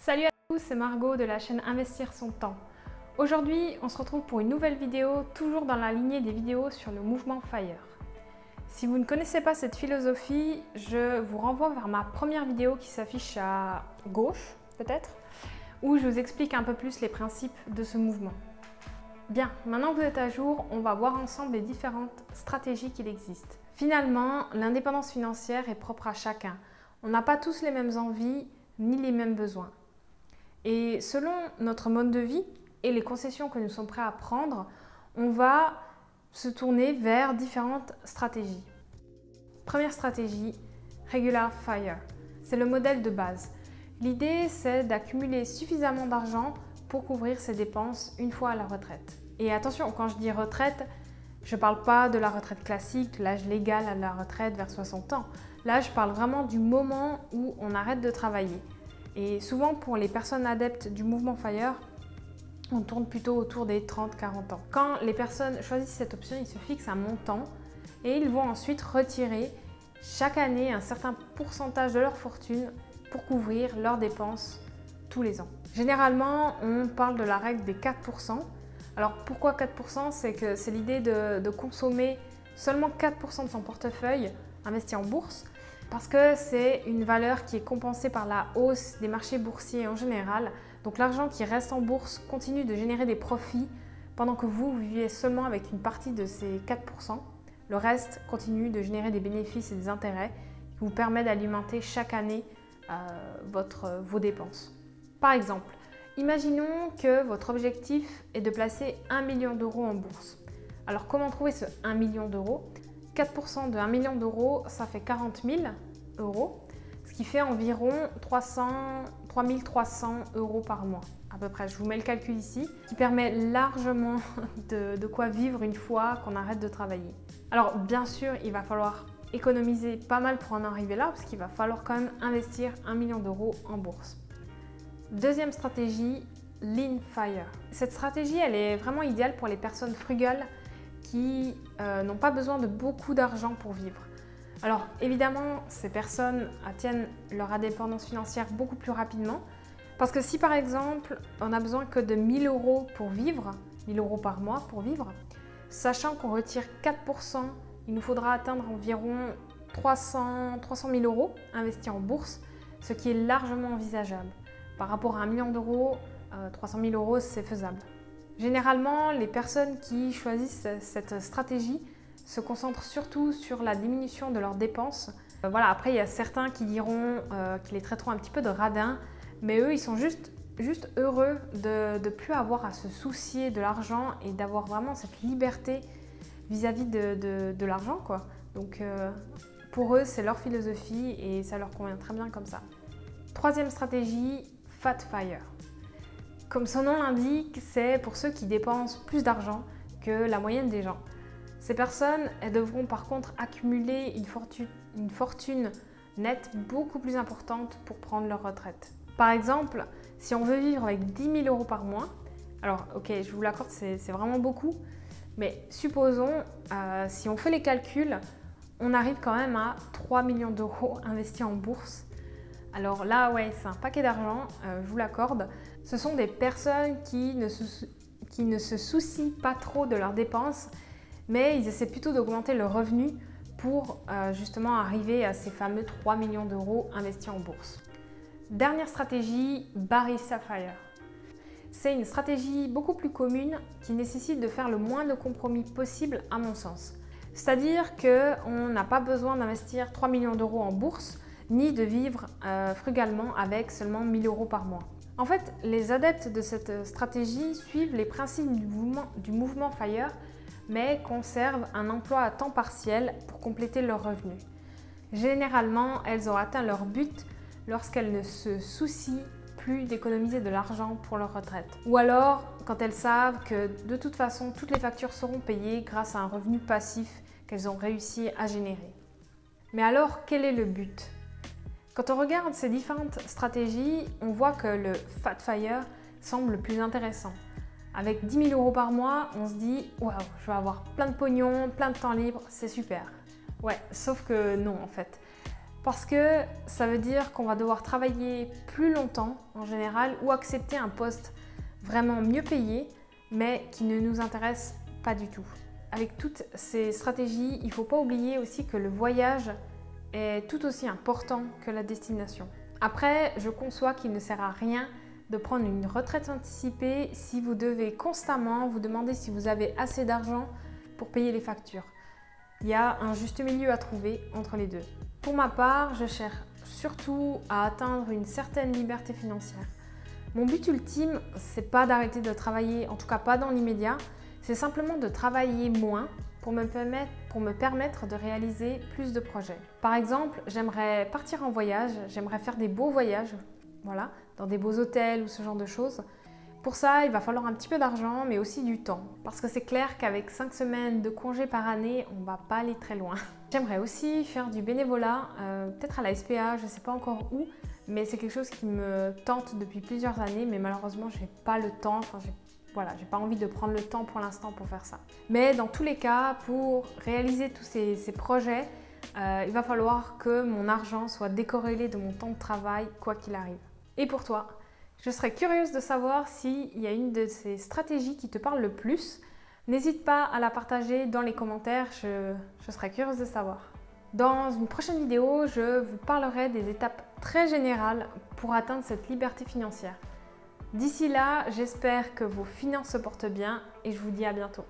Salut à tous, c'est Margot de la chaîne Investir son temps. Aujourd'hui, on se retrouve pour une nouvelle vidéo, toujours dans la lignée des vidéos sur le mouvement FIRE. Si vous ne connaissez pas cette philosophie, je vous renvoie vers ma première vidéo qui s'affiche à gauche, peut-être, où je vous explique un peu plus les principes de ce mouvement. Bien, maintenant que vous êtes à jour, on va voir ensemble les différentes stratégies qu'il existe. Finalement, l'indépendance financière est propre à chacun. On n'a pas tous les mêmes envies ni les mêmes besoins. Et selon notre mode de vie et les concessions que nous sommes prêts à prendre, on va se tourner vers différentes stratégies. Première stratégie, Regular FIRE. C'est le modèle de base. L'idée, c'est d'accumuler suffisamment d'argent pour couvrir ses dépenses une fois à la retraite. Et attention, quand je dis retraite, je ne parle pas de la retraite classique, l'âge légal à la retraite vers 60 ans. Là, je parle vraiment du moment où on arrête de travailler. Et souvent, pour les personnes adeptes du mouvement FIRE, on tourne plutôt autour des 30-40 ans. Quand les personnes choisissent cette option, ils se fixent un montant et ils vont ensuite retirer chaque année un certain pourcentage de leur fortune pour couvrir leurs dépenses tous les ans. Généralement, on parle de la règle des 4%. Alors pourquoi 4%? C'est que c'est l'idée de consommer seulement 4% de son portefeuille investi en bourse, parce que c'est une valeur qui est compensée par la hausse des marchés boursiers en général. Donc l'argent qui reste en bourse continue de générer des profits pendant que vous vivez seulement avec une partie de ces 4%. Le reste continue de générer des bénéfices et des intérêts qui vous permettent d'alimenter chaque année vos dépenses. Par exemple, imaginons que votre objectif est de placer 1 million d'euros en bourse. Alors comment trouver ce 1 million d'euros? 4% de 1 million d'euros, ça fait 40 000 euros, ce qui fait environ 3 300 euros par mois, à peu près. Je vous mets le calcul ici, qui permet largement de quoi vivre une fois qu'on arrête de travailler. Alors bien sûr, il va falloir économiser pas mal pour en arriver là, parce qu'il va falloir quand même investir 1 million d'euros en bourse. Deuxième stratégie, Lean FIRE. Cette stratégie, elle est vraiment idéale pour les personnes frugales qui n'ont pas besoin de beaucoup d'argent pour vivre. Alors évidemment, ces personnes atteignent leur indépendance financière beaucoup plus rapidement, parce que si par exemple, on n'a besoin que de 1 000 euros pour vivre, 1 000 euros par mois pour vivre, sachant qu'on retire 4%, il nous faudra atteindre environ 300 000 euros investis en bourse, ce qui est largement envisageable. Par rapport à 1 million d'euros, 300 000 euros, c'est faisable. Généralement, les personnes qui choisissent cette stratégie se concentrent surtout sur la diminution de leurs dépenses. Voilà, après, il y a certains qui diront qu'ils les traiteront un petit peu de radins, mais eux, ils sont juste heureux de ne plus avoir à se soucier de l'argent et d'avoir vraiment cette liberté vis-à-vis de l'argent, quoi. Donc, pour eux, c'est leur philosophie et ça leur convient très bien comme ça. Troisième stratégie, Fat FIRE. Comme son nom l'indique, c'est pour ceux qui dépensent plus d'argent que la moyenne des gens. Ces personnes, elles devront par contre accumuler une fortune nette beaucoup plus importante pour prendre leur retraite. Par exemple, si on veut vivre avec 10 000 euros par mois, alors ok, je vous l'accorde, c'est vraiment beaucoup, mais supposons, si on fait les calculs, on arrive quand même à 3 millions d'euros investis en bourse. Alors là, ouais, c'est un paquet d'argent, je vous l'accorde. Ce sont des personnes qui ne se soucient pas trop de leurs dépenses, mais ils essaient plutôt d'augmenter leurs revenus pour justement arriver à ces fameux 3 millions d'euros investis en bourse. Dernière stratégie, Barista FIRE. C'est une stratégie beaucoup plus commune qui nécessite de faire le moins de compromis possible à mon sens. C'est-à-dire qu'on n'a pas besoin d'investir 3 millions d'euros en bourse, ni de vivre frugalement avec seulement 1 000 euros par mois. En fait, les adeptes de cette stratégie suivent les principes du mouvement FIRE, mais conservent un emploi à temps partiel pour compléter leurs revenus. Généralement, elles ont atteint leur but lorsqu'elles ne se soucient plus d'économiser de l'argent pour leur retraite. Ou alors, quand elles savent que de toute façon, toutes les factures seront payées grâce à un revenu passif qu'elles ont réussi à générer. Mais alors, quel est le but ? Quand on regarde ces différentes stratégies, on voit que le Fat FIRE semble le plus intéressant. Avec 10 000 euros par mois, on se dit « Waouh, je vais avoir plein de pognon, plein de temps libre, c'est super ». Ouais, sauf que non en fait. Parce que ça veut dire qu'on va devoir travailler plus longtemps en général ou accepter un poste vraiment mieux payé mais qui ne nous intéresse pas du tout. Avec toutes ces stratégies, il ne faut pas oublier aussi que le voyage est tout aussi important que la destination. Après, je conçois qu'il ne sert à rien de prendre une retraite anticipée si vous devez constamment vous demander si vous avez assez d'argent pour payer les factures. Il y a un juste milieu à trouver entre les deux. Pour ma part, je cherche surtout à atteindre une certaine liberté financière. Mon but ultime, c'est pas d'arrêter de travailler, en tout cas pas dans l'immédiat, c'est simplement de travailler moins pour me permettre de réaliser plus de projets. Par exemple, j'aimerais partir en voyage, j'aimerais faire des beaux voyages, voilà, dans des beaux hôtels ou ce genre de choses. Pour ça, il va falloir un petit peu d'argent, mais aussi du temps. Parce que c'est clair qu'avec 5 semaines de congés par année, on ne va pas aller très loin. J'aimerais aussi faire du bénévolat, peut-être à la SPA, je ne sais pas encore où, mais c'est quelque chose qui me tente depuis plusieurs années, mais malheureusement, je n'ai pas le temps, j'ai pas envie de prendre le temps pour l'instant pour faire ça. Mais dans tous les cas, pour réaliser tous ces projets, il va falloir que mon argent soit décorrélé de mon temps de travail, quoi qu'il arrive. Et pour toi, je serais curieuse de savoir s'il y a une de ces stratégies qui te parle le plus. N'hésite pas à la partager dans les commentaires, je serais curieuse de savoir. Dans une prochaine vidéo, je vous parlerai des étapes très générales pour atteindre cette liberté financière. D'ici là, j'espère que vos finances se portent bien et je vous dis à bientôt.